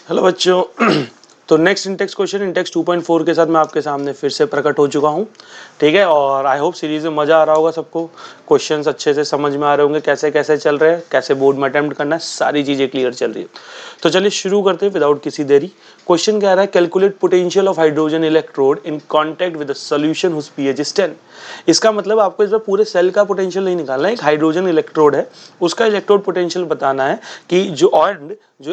Hello बच्चों। तो next Intex question Intex 2.4 के साथ मैं आपके सामने फिर से प्रकट हो चुका हूँ। ठीक है, और आई होप सीरीज में मज़ा आ रहा होगा सबको, क्वेश्चंस अच्छे से समझ में आ रहे होंगे, कैसे कैसे चल रहे हैं, कैसे बोर्ड में अटेम्प्ट करना है, सारी चीज़ें क्लियर चल रही है। तो चलिए शुरू करते हैं विदाउट किसी देरी। क्वेश्चन कह रहा है calculate potential of hydrogen electrode in contact with solution whose pH is 10। इसका मतलब आपको इस बार पूरे सेल का पोटेंशियल नहीं निकालना है, एक हाइड्रोजन इलेक्ट्रोड है उसका इलेक्ट्रोड पोटेंशियल बताना है कि जो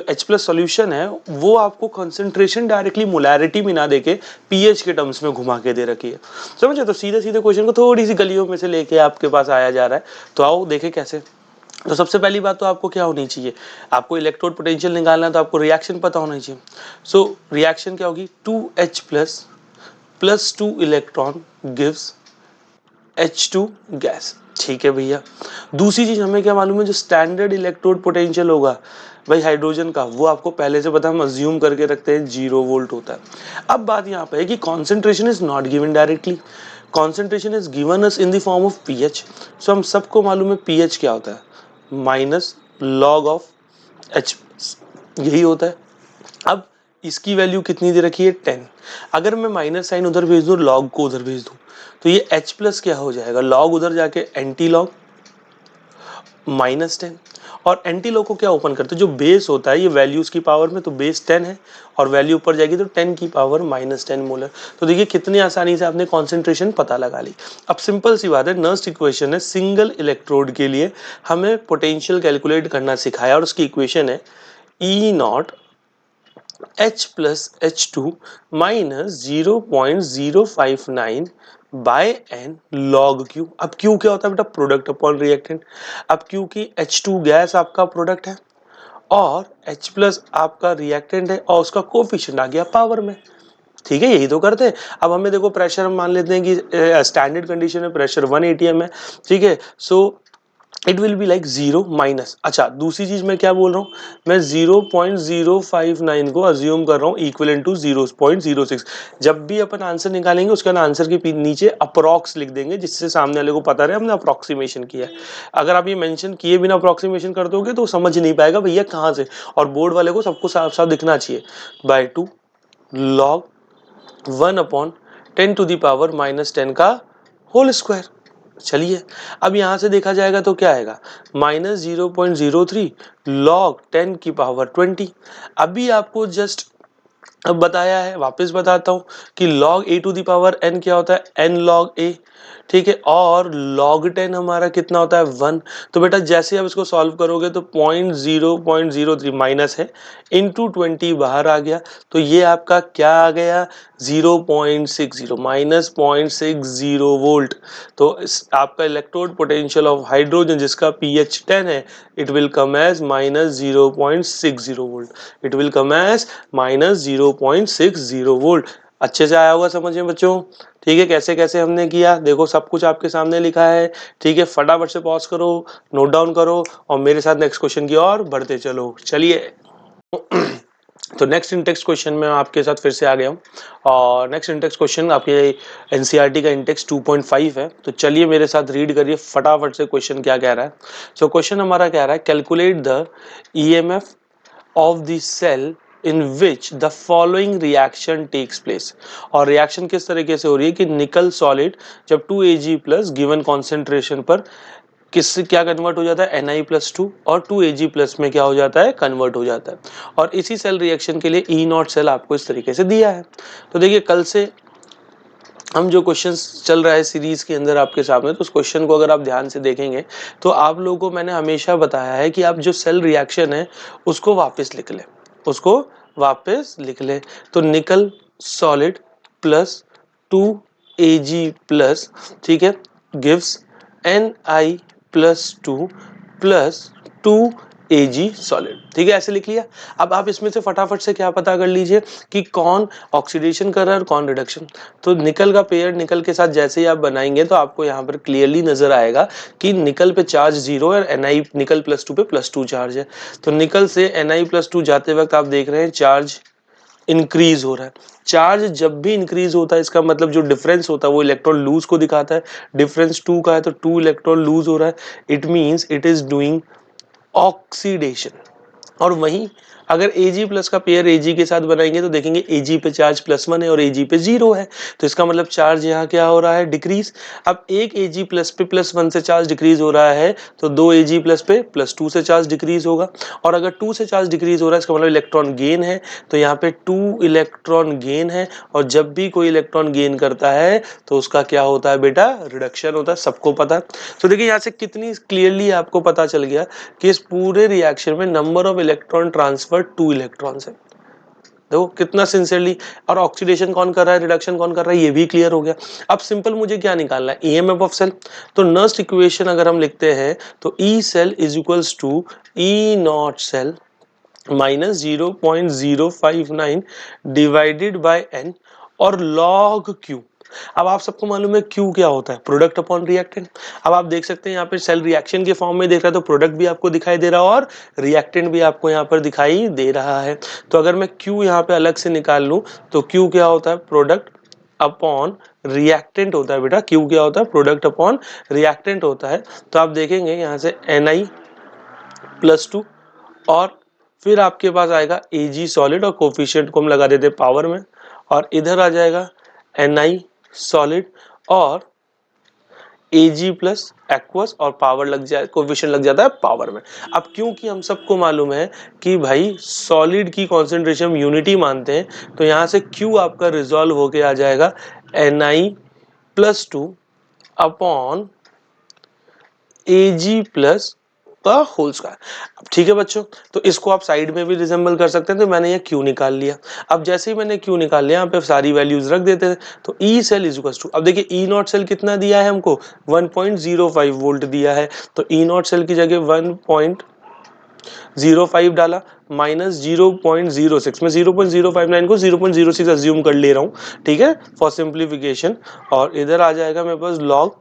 H प्लस सोल्यूशन है वो आपको कंसंट्रेशन डायरेक्टली मोलैरिटी में ना देके पीएच के टर्म्स में घुमा के दे रखी है। समझे? तो सीधे सीधे क्वेश्चन को थोड़ी सी गलियों में से लेके आपके पास आया जा रहा है। तो आओ देखें कैसे। तो सबसे पहली बात तो आपको क्या होनी चाहिए, आपको इलेक्ट्रोड पोटेंशियल निकालना है तो आपको रिएक्शन पता होना चाहिए। सो रिएक्शन क्या होगी, 2H plus plus 2 electron gives H2 gas. ठीक है भैया। दूसरी चीज हमें क्या मालूम है, जो स्टैंडर्ड इलेक्ट्रोड पोटेंशियल होगा भाई हाइड्रोजन का, वो आपको पहले से पता, हम अज्यूम करके रखते हैं 0 वोल्ट होता है। अब बात यहाँ पे है कि concentration is not given directly, concentration is given as in the form of pH. So हम सबको मालूम है पीएच क्या होता है, माइनस लॉग ऑफ H, यही होता है। अब इसकी वैल्यू कितनी दे रखी है, 10। अगर मैं माइनस साइन उधर भेज दूं, लॉग को उधर भेज दूं, तो ये H प्लस क्या हो जाएगा, लॉग उधर जाके एंटी लॉग -10। और एंटी लॉग को क्या ओपन करते हैं, जो बेस होता है ये वैल्यूज की पावर में, तो बेस 10 है और वैल्यू ऊपर जाएगी तो 10 की पावर -10 मोलर। तो देखिए कितनी आसानी से आपने कॉन्सेंट्रेशन पता लगा ली। अब सिंपल सी बात है, नेक्स्ट इक्वेशन है, सिंगल इलेक्ट्रोड के लिए हमें पोटेंशियल कैलकुलेट करना सिखाया और उसकी इक्वेशन है E0 H plus H2 minus 0.059 by n log Q. अब क्यू क्या होता है बेटा, प्रोडक्ट अपॉन रिएक्टेंट। अब क्योंकि H2 गैस आपका प्रोडक्ट है और H प्लस आपका रिएक्टेंट है और उसका कोफिशिएंट आ गया पावर में। ठीक है, यही तो करते हैं। अब हमें देखो प्रेशर, हम मान लेते हैं कि स्टैंडर्ड कंडीशन में प्रेशर 1 atm है। ठीक है, so it will be like 0 minus. अच्छा, दूसरी चीज मैं क्या बोल रहा हूँ, मैं 0.059 को अज्यूम कर रहा हूँ इक्वल टू 0.06। जब भी अपन आंसर निकालेंगे उसका ना आंसर के नीचे अप्रोक्स लिख देंगे, जिससे सामने वाले को पता रहे हमने अप्रोक्सीमेशन किया है। अगर आप ये मेंशन किए बिना अप्रोक्सीमेशन कर दोगे तो समझ नहीं पाएगा भैया कहाँ से, और बोर्ड वाले को सबको साफ साफ दिखना चाहिए। बाय 2 लॉग 1/10⁻⁻10 का होल स्क्वायर। चलिए, अब यहां से देखा जाएगा तो क्या आएगा, -0.03 लॉग 10⁻20। अभी आपको जस्ट अब बताया है, वापस बताता हूं कि log a⁴n क्या होता है, n log a। ठीक है, और log 10 हमारा कितना होता है, 1। तो बेटा जैसे आप इसको सॉल्व करोगे तो 0.003 माइनस है, इंटू 20 बाहर आ गया, तो ये आपका क्या आ गया, 0.60 माइनस 0.60 वोल्ट। तो आपका इलेक्ट्रोड पोटेंशियल ऑफ हाइड्रोजन जिसका pH 10 है, it will come as -0.60 volt. It will come as -0.60 volt. अच्छे से आया होगा समझ में बच्चों? ठीक है, कैसे कैसे हमने किया देखो, सब कुछ आपके सामने लिखा है। ठीक है, फटाफट से पॉज करो, नोट डाउन करो और मेरे साथ नेक्स्ट क्वेश्चन की ओर बढ़ते चलो। चलिए, तो नेक्स्ट इंटेक्स क्वेश्चन में आपके साथ फिर से आ गया हूँ और नेक्स्ट इंटेक्स क्वेश्चन आपके एनसीईआरटी का इंटेक्स 2.5 है। तो चलिए मेरे साथ रीड करिए फटाफट से, क्वेश्चन क्या कह रहा है। सो क्वेश्चन हमारा कह रहा है calculate the EMF of the cell in which the following reaction takes place। और रिएक्शन किस तरीके से हो रही है कि निकल सॉलिड जब 2Ag प्लस गिवन कॉन्सेंट्रेशन पर किससे क्या कन्वर्ट हो जाता है, Na+2, और 2Ag+ में क्या हो जाता है, कन्वर्ट हो जाता है। और इसी सेल रिएक्शन के लिए E0 सेल आपको इस तरीके से दिया है। तो देखिए कल से हम जो क्वेश्चंस चल रहा है सीरीज के अंदर आपके सामने, तो उस क्वेश्चन को अगर आप ध्यान से देखेंगे तो आप लोगों को मैंने हमेशा बताया है कि आप जो सेल रिएक्शन है उसको वापस लिख लें, उसको वापस लिख लें। तो निकल सॉलिड प्लस 2Ag+, ठीक है, gives Ni+2 plus 2Ag solid. ठीक है, ऐसे लिख लिया। अब आप इसमें से फटाफट से क्या पता कर लीजिए कि कौन ऑक्सीडेशन कर रहा है और कौन रिडक्शन। तो निकल का पेयर निकल के साथ जैसे ही आप बनाएंगे तो आपको यहाँ पर क्लियरली नजर आएगा कि निकल पे चार्ज 0 है, Ni निकल +2 पे +2 चार्ज है। तो निकल से Ni+2 जाते वक्त आप देख रहे हैं चार्ज इंक्रीज हो रहा है। चार्ज जब भी इंक्रीज होता है इसका मतलब जो डिफरेंस होता है वो इलेक्ट्रॉन लूज को दिखाता है। डिफरेंस 2 का है तो 2 इलेक्ट्रॉन लूज हो रहा है, it means it is doing oxidation. और वहीं अगर Ag प्लस का पेयर Ag के साथ बनाएंगे तो देखेंगे Ag पे चार्ज +1 है और Ag पे 0 है, तो इसका मतलब चार्ज यहाँ क्या हो रहा है, डिक्रीज। अब एक Ag प्लस पे +1 से चार्ज डिक्रीज हो रहा है तो 2 Ag प्लस पे +2 से चार्ज डिक्रीज होगा, और अगर 2 से चार्ज डिक्रीज हो रहा है इसका मतलब इलेक्ट्रॉन गेन है, तो यहाँ पे 2 इलेक्ट्रॉन गेन है, और जब भी कोई इलेक्ट्रॉन गेन करता है तो उसका क्या होता है बेटा, रिडक्शन होता है, सबको पता है। तो देखिए यहाँ से कितनी क्लियरली आपको पता चल गया कि इस पूरे रिएक्शन में number of electron transfer 2 electrons है। देखो कितना सिंसियरली, और ऑक्सीडेशन कौन कर रहा है, रिडक्शन कौन कर रहा है, ये भी क्लियर हो गया। अब सिंपल मुझे क्या निकालना है, ईएमएफ ऑफ सेल। तो नर्स्ट इक्वेशन अगर हम लिखते हैं तो E cell is equals to E naught cell minus 0.059 divided by n और लॉग क्यू। अब आप सबको मालूम है क्यू क्या होता है, प्रोडक्ट अपॉन रिएक्टेंट। अब आप देख सकते हैं यहाँ पे सेल रिएक्शन के फॉर्म में देख रहा है तो प्रोडक्ट भी आपको दिखाई दे रहा है और रिएक्टेंट भी आपको यहाँ पर दिखाई दे रहा है। तो अगर मैं क्यू यहाँ पे अलग से निकाल लूँ तो क्यू क्या होता है, प्रोडक्ट अपॉन रिएक्टेंट होता है बेटा। क्यू क्या होता है, प्रोडक्ट अपॉन रिएक्टेंट होता है। तो आप देखेंगे यहाँ से Ni+2 और फिर आपके पास आएगा Ag सॉलिड, और कोफिशिएंट को हम लगा देते पावर में, और इधर आ जाएगा Ni सॉलिड और Ag प्लस एक्वस, और पावर लग जाए, कोफिशिएंट लग जाता है पावर में। अब क्योंकि हम सबको मालूम है कि भाई सॉलिड की कॉन्सेंट्रेशन हम यूनिटी मानते हैं, तो यहाँ से Q आपका रिजॉल्व होके आ जाएगा Ni+2 अपॉन Ag प्लस का होल स्क्वायर। अब ठीक है बच्चों, तो इसको आप साइड में भी रिजेंबल कर सकते हैं, तो मैंने ये क्यू निकाल लिया। अब जैसे ही मैंने क्यू निकाल लिया, यहाँ पे सारी वैल्यूज रख देते हैं। तो E cell is equal to, अब देखिए ई नॉट सेल कितना दिया है हमको, 1.05 वोल्ट दिया है, तो ई नॉट सेल की जगह 1.05 डाला माइनस 0.06 में 0.059 को 0.06 अज्यूम कर ले रहा हूँ, ठीक है, फॉर सिंप्लीफिकेशन। और इधर आ जाएगा मेरे पास लॉग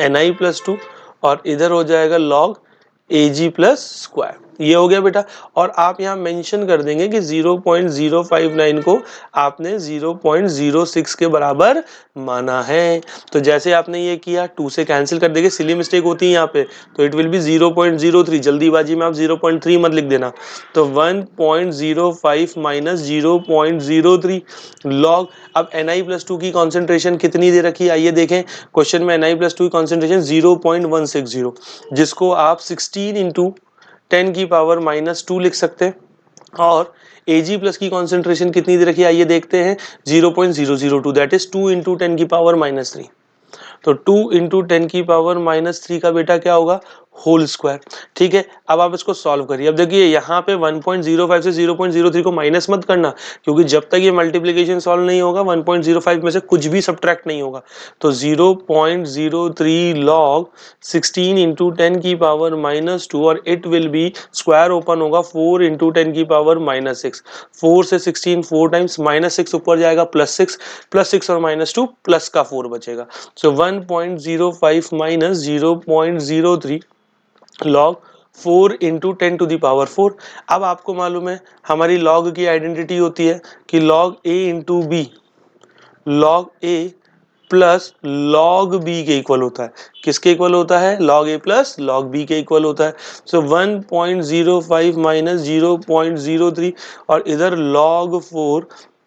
Ni+2 और इधर हो जाएगा लॉग Ag प्लस स्क्वायर। ये हो गया बेटा। और आप यहाँ मेंशन कर देंगे कि 0.059 को आपने 0.06 के बराबर माना है। तो जैसे आपने ये किया 2 से कैंसिल कर देंगे, सिली मिस्टेक होती है यहाँ पे, तो इट विल बी 0.03। जल्दीबाजी में आप 0.3 मत लिख देना। तो 1.05 माइनस 0.03 लॉग। अब Ni+2 की कॉन्सेंट्रेशन कितनी दे रखी है, आइए देखें क्वेश्चन में। Ni+2 की कॉन्सेंट्रेशन 0.160, जिसको आप 16 इंटू 10 की पावर -2 लिख सकते हैं। और Ag प्लस की कॉन्सेंट्रेशन कितनी दे रखी है, आइए देखते हैं, 0.002, दैट इज 2 इंटू 10 की पावर -3। तो 2 इंटू 10 की पावर -3 का बेटा क्या होगा, होल स्क्वायर। ठीक है, अब आप इसको सॉल्व करिए। अब देखिए यहाँ पे 1.05 से 0.03 को माइनस मत करना, क्योंकि जब तक ये मल्टीप्लिकेशन सॉल्व नहीं होगा 1.05 में से कुछ भी सब्ट्रैक्ट नहीं होगा। तो 0.03 लॉग 16 इंटू 10 की पावर -2, और it will be square open होगा 4 इंटू 10 की पावर -6। 4 से 16 4 टाइम्स, -6 ऊपर जाएगा +6 और -2 प्लस का 4 बचेगा। So 1.05 minus 0.03 log 4 into 10 to the power 4। अब आपको मालूम है हमारी लॉग की आइडेंटिटी होती है कि log a into b, log a plus log b के इक्वल होता है। किसके इक्वल होता है, log a plus log b के इक्वल होता है। सो 1.05 माइनस 0.03 और इधर लॉग 4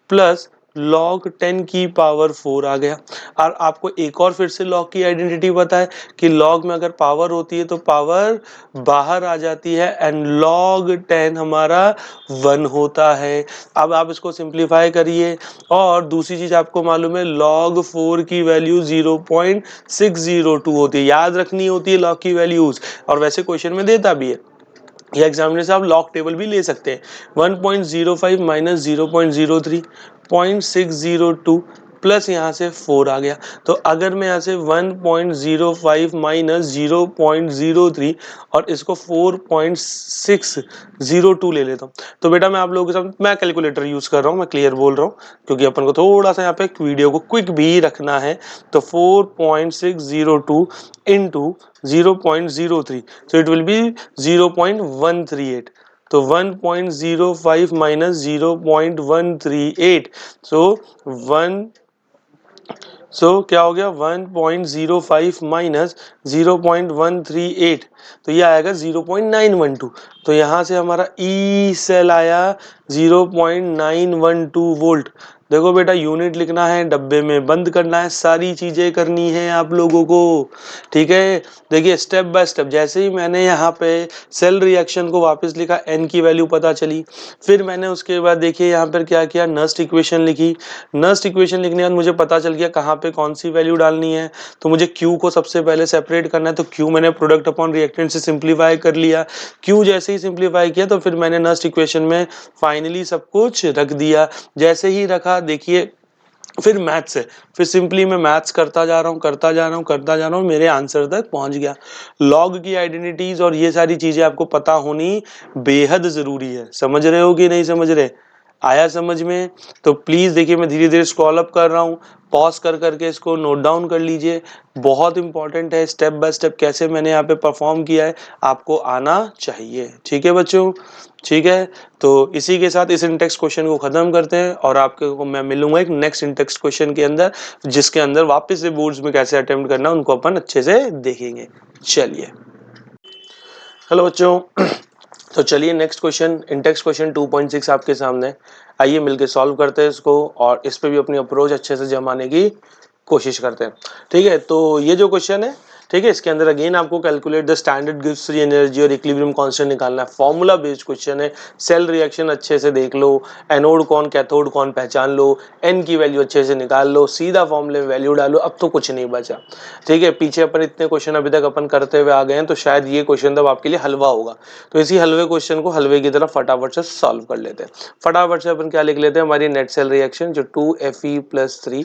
प्लस लॉग 10 की पावर 4 आ गया। और आपको एक और फिर से लॉग की आइडेंटिटी पता है कि लॉग में अगर पावर होती है तो पावर बाहर आ जाती है, एंड लॉग 10 हमारा 1 होता है। अब आप इसको सिंप्लीफाई करिए। और दूसरी चीज आपको मालूम है लॉग 4 की वैल्यू 0.602 होती है, याद रखनी होती है लॉग की वैल्यूज, और वैसे क्वेश्चन में देता भी है। या एग्जामिनर से आप लॉग टेबल भी ले सकते हैं। 1.05 माइनस 0.03 0.602 प्लस यहाँ से 4 आ गया। तो अगर मैं यहाँ से 1.05 माइनस 0.03 और इसको 4.602 ले लेता हूँ, तो बेटा मैं आप लोगों के साथ मैं कैलकुलेटर यूज कर रहा हूँ, मैं क्लियर बोल रहा हूँ क्योंकि अपन को थोड़ा सा यहाँ पे वीडियो को क्विक भी रखना है। तो 4.602 into 0.03, so it will be 0.138. तो 1.05 minus 0.138, so 1 सो क्या हो गया 1.05 माइनस 0.138, तो ये आएगा 0.912। तो यहाँ से हमारा ई सेल आया 0.912 वोल्ट। देखो बेटा यूनिट लिखना है, डब्बे में बंद करना है, सारी चीजें करनी है आप लोगों को, ठीक है। देखिए स्टेप बाय स्टेप, जैसे ही मैंने यहाँ पे सेल रिएक्शन को वापस लिखा, एन की वैल्यू पता चली, फिर मैंने उसके बाद देखिए यहाँ पर क्या किया, नस्ट इक्वेशन लिखी। नस्ट इक्वेशन लिखने के बाद मुझे पता चल गया कहाँ पे कौन सी वैल्यू डालनी है। तो मुझे क्यू को सबसे पहले सेपरेट करना है, तो क्यू मैंने प्रोडक्ट अपॉन रिएक्टेंट से सिंप्लीफाई कर लिया। क्यू जैसे ही सिंप्लीफाई किया तो फिर मैंने नस्ट इक्वेशन में फाइनली सब कुछ रख दिया। जैसे ही रखा देखिए, फिर मैथ्स है, फिर सिंपली मैं मैथ्स करता जा रहा हूँ, करता जा रहा हूँ, करता जा रहा हूँ, मेरे आंसर तक पहुंच गया। लॉग की आइडेंटिटीज और ये सारी चीजें आपको पता होनी बेहद जरूरी है। समझ रहे हो कि नहीं समझ रहे? आया समझ में? तो प्लीज देखिए मैं धीरे धीरे स्क्रॉल अप कर रहा हूँ, पॉज कर करके इसको नोट डाउन कर लीजिए। बहुत इंपॉर्टेंट है, स्टेप बाय स्टेप कैसे मैंने यहाँ पे परफॉर्म किया है आपको आना चाहिए, ठीक है बच्चों? ठीक है, तो इसी के साथ इस इंटेक्स क्वेश्चन को खत्म करते हैं और आपके को मैं मिलूंगा एक नेक्स्ट इंटेक्स क्वेश्चन के अंदर, जिसके अंदर वापस से बोर्ड्स में कैसे अटेम्प्ट करना उनको अपन अच्छे से देखेंगे। चलिए, हेलो बच्चों, तो चलिए नेक्स्ट क्वेश्चन, इंटेक्स क्वेश्चन 2.6 आपके सामने। आइए मिलके सॉल्व करते हैं इसको और इस पे भी अपनी अप्रोच अच्छे से जमाने की कोशिश करते हैं, ठीक है। तो ये जो क्वेश्चन है, ठीक है, इसके अंदर अगेन आपको calculate the standard gives free energy और इक्विलिब्रियम कांस्टेंट निकालना है। फॉर्मूला बेस्ड क्वेश्चन है, सेल रिएक्शन अच्छे से देख लो, एनोड कौन कैथोड कौन पहचान लो, एन की वैल्यू अच्छे से निकाल लो, सीधा फॉर्मूले में वैल्यू डालो, अब तो कुछ नहीं बचा, ठीक है। पीछे अपन इतने क्वेश्चन अभी तक अपन करते हुए आ गए हैं, तो शायद ये क्वेश्चन तब आपके लिए हलवा होगा। तो इसी हलवे क्वेश्चन को हलवे की तरह फटाफट से सॉल्व कर लेते हैं। फटाफट से अपन क्या लिख लेते हैं, हमारी नेट सेल रिएक्शन जो 2Fe+3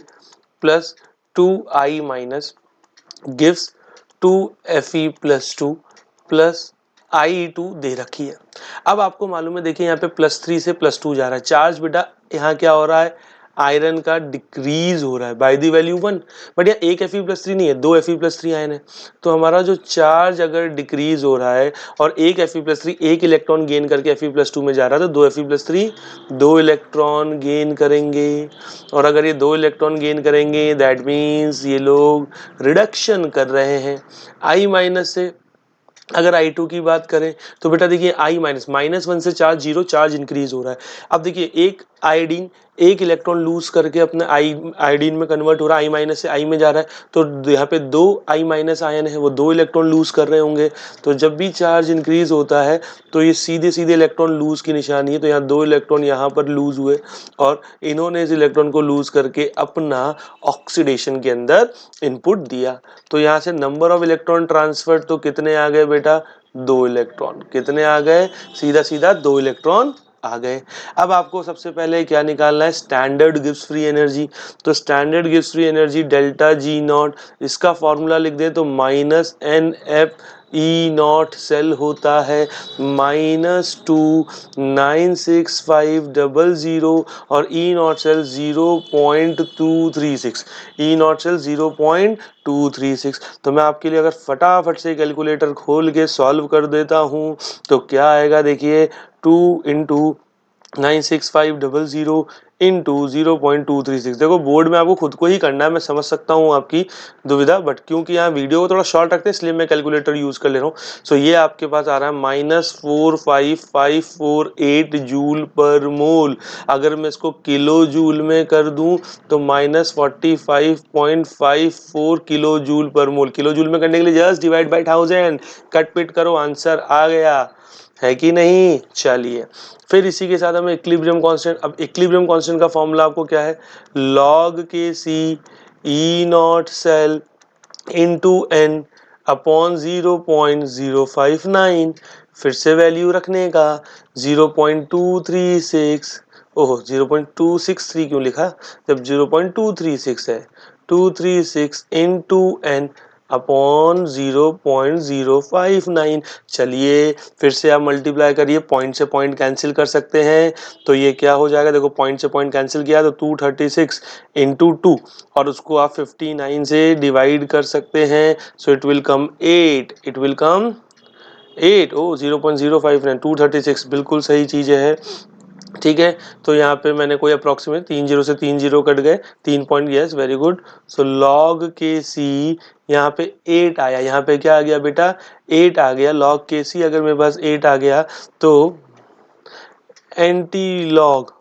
plus 2I minus gives 2Fe+2 plus I2 दे रखी है। अब आपको मालूम है, देखिए यहाँ पे +3 से +2 जा रहा है, चार्ज बेटा यहाँ क्या हो रहा है, आयरन का डिक्रीज हो रहा है बाय दी वैल्यू 1। बट यहाँ एक Fe+3 नहीं है, 2 Fe+3 आयन है। तो हमारा जो चार्ज अगर डिक्रीज हो रहा है और एक Fe+3 एक इलेक्ट्रॉन गेन करके Fe+2 में जा रहा है, तो 2 Fe+3 2 इलेक्ट्रॉन गेन करेंगे। और अगर ये 2 इलेक्ट्रॉन गेन करेंगे दैट मीन्स ये लोग रिडक्शन कर रहे हैं। I माइनस से अगर I2 की बात करें तो बेटा देखिए I माइनस, -1 से चार्ज 0, चार्ज इंक्रीज हो रहा है। अब देखिए एक आयोडीन एक इलेक्ट्रॉन लूज करके अपने आयोडीन में कन्वर्ट हो रहा है, I माइनस से I में जा रहा है, तो यहाँ पे 2 I माइनस आयन है, वो 2 इलेक्ट्रॉन लूज कर रहे होंगे। तो जब भी चार्ज इंक्रीज होता है तो ये सीधे सीधे इलेक्ट्रॉन लूज की निशानी है। तो यहाँ 2 इलेक्ट्रॉन यहाँ पर लूज हुए और इन्होंने इस इलेक्ट्रॉन को लूज करके अपना ऑक्सीडेशन के अंदर इनपुट दिया। तो यहाँ से नंबर ऑफ इलेक्ट्रॉन ट्रांसफर तो कितने आ गए बेटा, 2 इलेक्ट्रॉन। कितने आ गए, सीधा सीधा 2 इलेक्ट्रॉन आ गए। अब आपको सबसे पहले क्या निकालना है, स्टैंडर्ड गिव्स फ्री एनर्जी। तो standard gives free energy delta G not, इसका फॉर्मूला लिख दे तो -NF E0 सेल होता है -296,500 और E0 सेल 0.236, E0 सेल 0.236। तो मैं आपके लिए अगर फटाफट से कैलकुलेटर खोल के सॉल्व कर देता हूं तो क्या आएगा, देखिए 2 इंटू 96500 इंटू 0.236। देखो बोर्ड में आपको खुद को ही करना है, मैं समझ सकता हूँ आपकी दुविधा, बट क्योंकि यहाँ वीडियो को थोड़ा शॉर्ट रखते हैं इसलिए मैं कैलकुलेटर यूज कर ले रहा हूँ। सो ये आपके पास आ रहा है -45548 जूल पर मोल। अगर मैं इसको किलो जूल में कर दूं तो -45.54 किलो जूल पर मोल। किलो जूल में करने के लिए जस्ट डिवाइड बाई 1000, कट पिट करो, आंसर आ गया है कि नहीं। चलिए फिर इसी के साथ हमें इक्विलिब्रियम कांस्टेंट, अब इक्विलिब्रियम कांस्टेंट का फॉर्मूला आपको क्या है, log Kc E0 cell into n upon 0.059। फिर से वैल्यू रखने का 0.236, ओह 0.263 क्यों लिखा जब 0.236 है, 236 इंटू n अपॉन 0.059। चलिए फिर से आप मल्टीप्लाई करिए, पॉइंट से पॉइंट कैंसिल कर सकते हैं, तो ये क्या हो जाएगा, देखो पॉइंट से पॉइंट कैंसिल किया तो 236 इंटू 2 और उसको आप 59 से डिवाइड कर सकते हैं। So it will come 8, it will कम 8, ओ 0.059, 236 बिल्कुल सही चीज है। ठीक है, तो यहाँ पे मैंने कोई अप्रोक्सीमेट 3 जीरो से 3 जीरो कट गए, 3 point, yes very good. So log के सी यहाँ पे 8 आया, यहाँ पे क्या आ गया बेटा 8 आ गया। लॉग के सी अगर मेरे पास 8 आ गया तो एंटी लॉग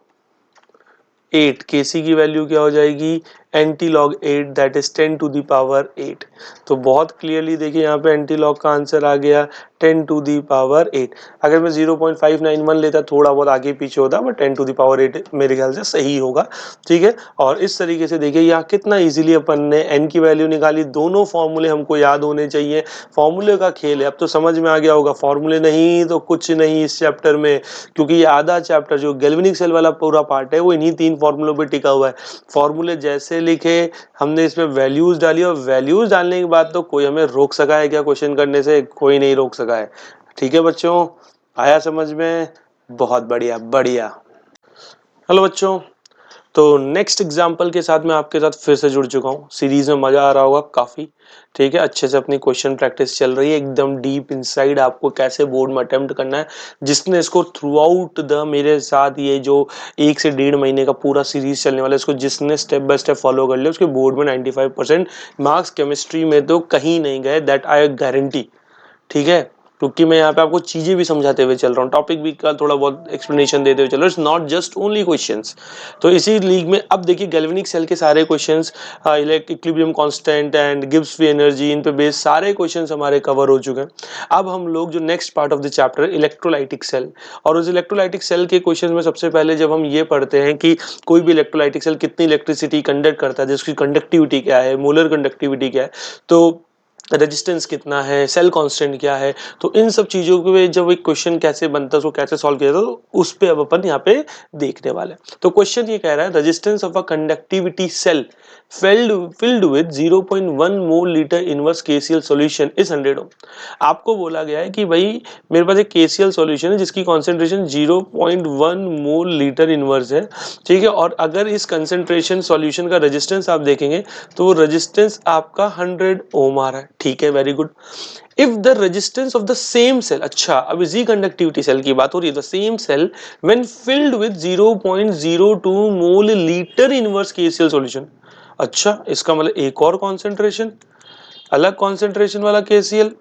8 के सी की वैल्यू क्या हो जाएगी, anti log 8 that is 10 to the power 8। तो बहुत क्लियरली देखिए यहाँ पे एंटी लॉग का आंसर आ गया 10 टू दी पावर 8। अगर मैं 0.591 लेता थोड़ा बहुत आगे पीछे होता, बट 10 टू दी पावर 8 मेरे ख्याल से सही होगा। ठीक है, और इस तरीके से देखिए यहाँ कितना इजीली अपन ने एन की वैल्यू निकाली। दोनों फॉर्मूले हमको याद होने चाहिए, फॉर्मूले का खेल है। अब तो समझ में आ गया होगा, फॉर्मूले नहीं तो कुछ नहीं इस चैप्टर में, क्योंकि ये आधा चैप्टर जो गैल्वेनिक सेल वाला पूरा पार्ट है वो इन्हीं 3 फॉर्मूलों पे टिका हुआ है। फॉर्मूले जैसे लिखे, हमने इसमें वैल्यूज डाली, और वैल्यूज डालने के बाद तो कोई हमें रोक सका है क्या क्वेश्चन करने से? कोई नहीं रोक सका है। ठीक है बच्चों, आया समझ में? बहुत बढ़िया बढ़िया। हेलो बच्चों, तो नेक्स्ट एग्जाम्पल के साथ मैं आपके साथ फिर से जुड़ चुका हूँ। सीरीज में मजा आ रहा होगा काफी। ठीक है, अच्छे से अपनी क्वेश्चन प्रैक्टिस चल रही है, एकदम डीप इनसाइड आपको कैसे बोर्ड में अटेम्प्ट करना है। जिसने इसको थ्रू आउट द मेरे साथ ये जो 1 से 1.5 महीने का पूरा सीरीज चलने वाला है, इसको जिसने स्टेप बाय स्टेप फॉलो कर लिया उसके बोर्ड में 95% मार्क्स केमिस्ट्री में तो कहीं नहीं गए, दैट आई गारंटी। ठीक है, क्योंकि मैं यहाँ पे आपको चीजें भी समझाते हुए चल रहा हूँ, टॉपिक भी का थोड़ा बहुत एक्सप्लेनेशन देते हुए चल रहा हूँ, it's not just only questions. तो इसी लीग में अब देखिए गैल्वेनिक सेल के सारे questions, equilibrium constant and Gibbs free energy, इन पे बेस्ड सारे क्वेश्चंस हमारे कवर हो चुके हैं। अब हम लोग जो next part of the chapter electrolytic cell, और उस इलेक्ट्रोलाइटिक सेल के क्वेश्चन में सबसे पहले जब हम ये पढ़ते हैं कि कोई भी इलेक्ट्रोलाइटिक सेल कितनी इलेक्ट्रिसिटी कंडक्ट करता है, जिसकी कंडक्टिविटी क्या है, मोलर कंडक्टिविटी क्या है, तो रेजिस्टेंस कितना है, सेल कांस्टेंट क्या है, तो इन सब चीजों के जब एक क्वेश्चन कैसे बनता है, उसको कैसे सॉल्व किया जाता है, तो उस पे अब अपन यहाँ पे देखने वाले हैं। तो क्वेश्चन ये कह रहा है resistance of a conductivity cell filled with 0.1 mole litre inverse KCl solution is 100 ohm. आपको बोला गया है कि भाई मेरे पास एक केसीएल सॉल्यूशन है जिसकी कॉन्सेंट्रेशन 0.1 मोल लीटर इनवर्स है। ठीक है, और अगर इस कंसेंट्रेशन सॉल्यूशन का रेजिस्टेंस आप देखेंगे तो वो रेजिस्टेंस आपका 100 ओम आ रहा है। ठीक है, very good. If the resistance of the same cell, अच्छा अब इसी कंडक्टिविटी सेल की बात हो रही है, the same cell when filled with 0.02 mole litre inverse KCl solution. अच्छा, इसका मतलब एक और कॉन्सेंट्रेशन, अलग कॉन्सेंट्रेशन वाला केसीएल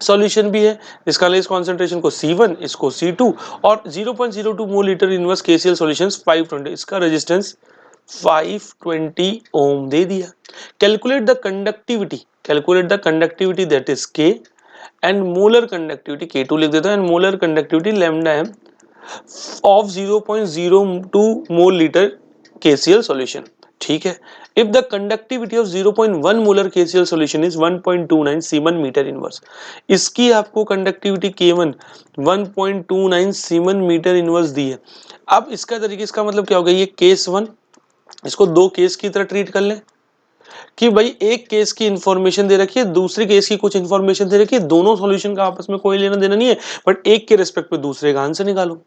सॉल्यूशन भी है। इसका इस कॉन्सेंट्रेशन को C1, इसको C2, और 0.02 mole litre inverse KCl solutions 520, इसका रेजिस्टेंस 520 ओम दे दिया। Calculate the conductivity, calculate the conductivity that is K and molar conductivity K2 लिख देता है, and molar conductivity lambda m of 0.02 mole litre KCl solution. ठीक है, if the conductivity of 0.1 molar KCl solution is 1.29 siemens metre inverse, इसकी आपको conductivity K1 1.29 siemens metre inverse दी है। अब इसका तरीके, इसका मतलब क्या होगा, ये केस 1, इसको दो केस की तरह ट्रीट कर लें कि भाई एक केस की इंफॉर्मेशन दे रखी है, दूसरे केस की कुछ इंफॉर्मेशन दे रखी है, दोनों सॉल्यूशन का आपस में कोई लेना देना नहीं है, बट एक के रिस्पेक्ट पे दूसरे का आंसर निकालो।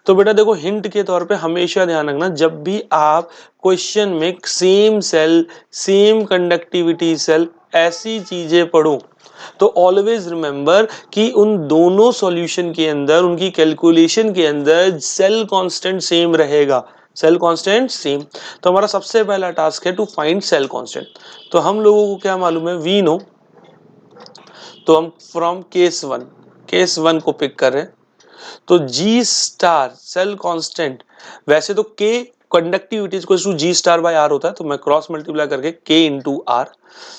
तो बेटा देखो, हिंट के तौर पे हमेशा ध्यान रखना, जब भी आप क्वेश्चन में same cell, same conductivity cell, ऐसी चीजें पढ़ो तो ऑलवेज रिमेंबर कि उन दोनों सॉल्यूशन के अंदर, उनकी कैलकुलेशन के अंदर सेल कांस्टेंट सेम रहेगा, सेल कांस्टेंट सेम। तो हमारा सबसे पहला टास्क है टू फाइंड सेल कांस्टेंट। तो हम लोगों को क्या मालूम है, वी नो, तो हम फ्रॉम केस वन को पिक कर रहे हैं। तो G स्टार सेल कांस्टेंट, वैसे तो K conductivity is to G star by R होता है, तो मैं क्रॉस मल्टीप्लाई करके K into R,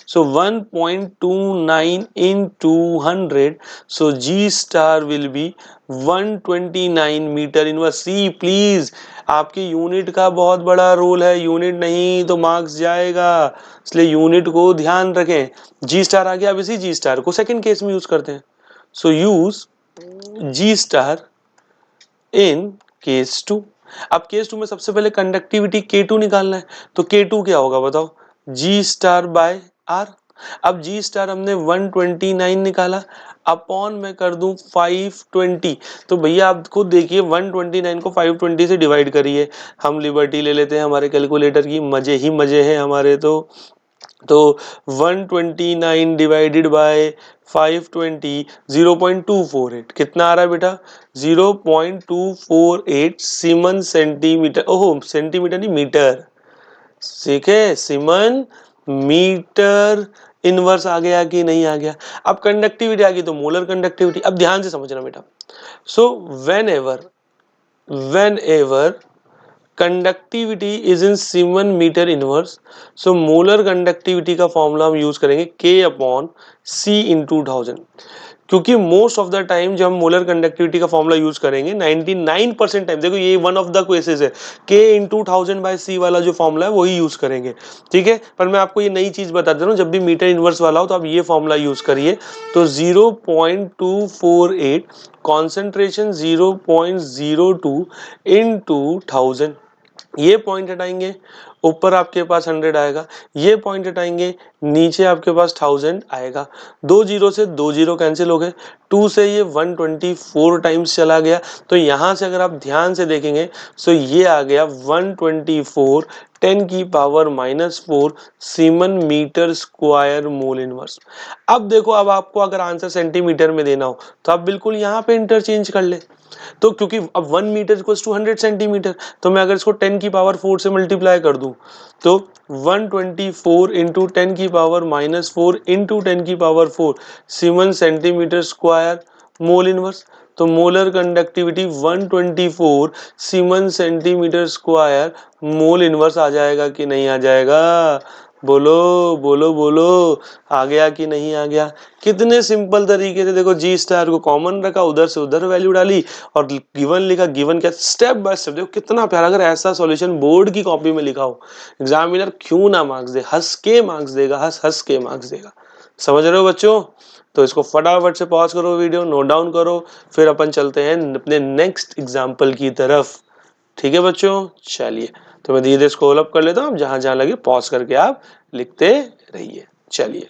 so 1.29 into 100, so G star will be 129 metre inverse. See please, आपकी यूनिट का बहुत बड़ा रोल है, यूनिट नहीं तो मार्क्स जाएगा, इसलिए यूनिट को ध्यान रखें। G स्टार आ गया, अब इसी G स्टार को सेकंड केस में यूज करते हैं। So use G star in case 2। अब केस 2 में सबसे पहले कंडक्टिविटी K2 निकालना है, तो K2 क्या होगा बताओ, G स्टार बाय R। अब G स्टार हमने 129 निकाला, अपॉन में कर दूं 520, तो भैया आप खुद देखिए 129 को 520 से डिवाइड करिए। हम लिबर्टी ले लेते हैं हमारे कैलकुलेटर की, मजे ही मजे हैं हमारे। तो तो 129 डिवाइडेड बाय 520 0.248 कितना आ रहा है बेटा 0.248 सीमन सेंटीमीटर, ओहो सेंटीमीटर नहीं मीटर, ठीक है सीमन मीटर इनवर्स आ गया कि नहीं आ गया। अब कंडक्टिविटी आ गई तो मोलर कंडक्टिविटी, अब ध्यान से समझना बेटा। So whenever conductivity is in siemens metre inverse, so molar conductivity का फॉर्मूला हम यूज करेंगे K अपॉन C इंटू 1000, क्योंकि मोस्ट ऑफ द टाइम जब हम मोलर कंडक्टिविटी का फॉर्मूला यूज करेंगे 99% टाइम, देखो ये वन ऑफ द केसेस है, K इंटू 1000 बाय C वाला जो फॉर्मूला है वही यूज करेंगे, ठीक है। पर मैं आपको ये नई चीज बता दे रहा हूँ, जब भी मीटर इनवर्स वाला हो तो आप ये फॉर्मूला यूज करिए। तो 0.248 कॉन्सेंट्रेशन 0.02 इंटू 1000, ये पॉइंट हटाएंगे ऊपर आपके पास 100 आएगा, ये पॉइंट हटाएंगे नीचे आपके पास 1000 आएगा। 2 जीरो से 2 जीरो कैंसिल हो गए, 2 से ये 124 टाइम्स चला गया, तो यहां से अगर आप ध्यान से देखेंगे तो ये आ गया 124 10 की power -4 siemens metre square mole inverse. अब देखो, अब आपको अगर आंसर सेंटीमीटर में देना हो तो आप बिल्कुल यहाँ पे इंटरचेंज कर ले, तो क्योंकि अब 1 मीटर इक्वल्स टू 100 सेंटीमीटर, तो मैं अगर इसको 10 की पावर 4 से मल्टीप्लाई कर दूं तो 124 इंटू 10 की पावर -4 इंटू 10 की power 4 siemens centimetre square mole inverse. तो molar conductivity 124 siemens centimetre square mole inverse आ जाएगा कि नहीं आ जाएगा, बोलो बोलो बोलो, आ गया कि नहीं आ गया। कितने सिंपल तरीके से देखो, जी स्टार को कॉमन रखा, उधर से उधर वैल्यू डाली और गिवन लिखा, गिवन क्या स्टेप बाय स्टेप, देखो कितना प्यारा। अगर ऐसा सॉल्यूशन बोर्ड की कॉपी में लिखा हो, एग्जामिनर क्यों ना मार्क्स दे, हंस के मार्क्स देगा, हंस हंस के मार्क्स देगा। समझ रहे हो बच्चों? तो इसको फटाफट से पॉज करो, वीडियो नोट डाउन करो, फिर अपन चलते हैं अपने नेक्स्ट एग्जाम्पल की तरफ। ठीक है बच्चों, चलिए तो मैं धीरे धीरे स्क्रॉल अप कर लेता हूँ, जहां जहां लगे पॉज करके आप लिखते रहिए। चलिए।